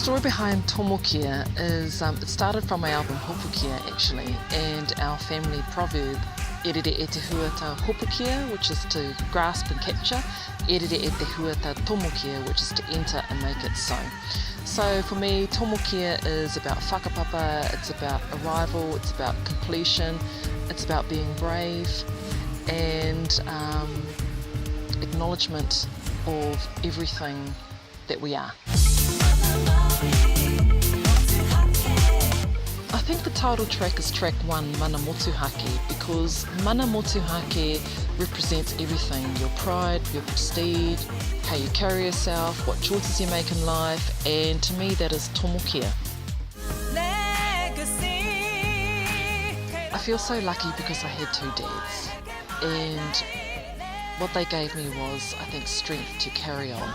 story behind Tomokia is it started from my album Hopukia actually, and our family proverb Erere e te huata hopukia, which is to grasp and capture, erere e te huata tomokia, which is to enter and make it so. So for me, Tomokia is about whakapapa, it's about arrival, it's about completion, it's about being brave, and acknowledgement of everything that we are. I think the title track is track 1, Mana Motuhake, because Mana Motuhake represents everything: your pride, your prestige, how you carry yourself, what choices you make in life, and to me that is Tomokia. I feel so lucky because I had 2 dads, and what they gave me was, I think, strength to carry on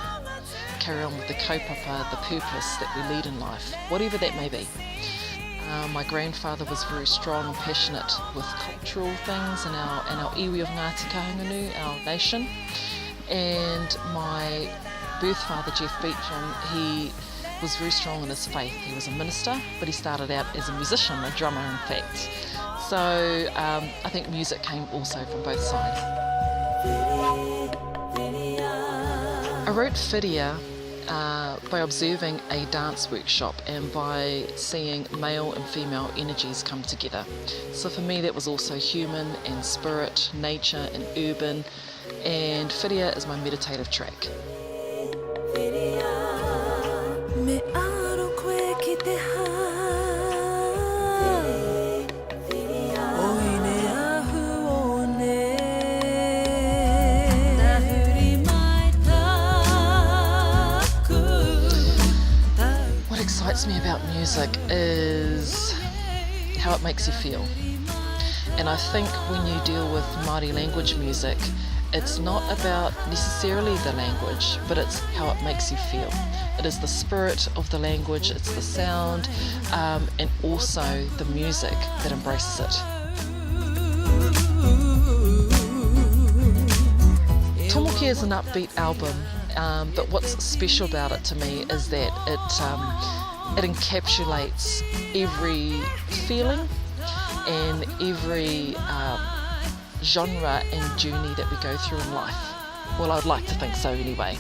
with the kaupapa, the purpose that we lead in life, whatever that may be. My grandfather was very strong and passionate with cultural things in our iwi of Ngāti Kahungunu, our nation. And my birth father, Jeff Beecham, he was very strong in his faith. He was a minister, but he started out as a musician, a drummer in fact. So I think music came also from both sides. I wrote Whiria by observing a dance workshop and by seeing male and female energies come together. So for me that was also human and spirit, nature and urban, and Whiria is my meditative track. What excites me about music is how it makes you feel. And I think when you deal with Māori language music, it's not about necessarily the language, but it's how it makes you feel. It is the spirit of the language, it's the sound, and also the music that embraces it. Tomokia is an upbeat album, but what's special about it to me is that it encapsulates every feeling and every genre and journey that we go through in life. Well, I'd like to think so anyway.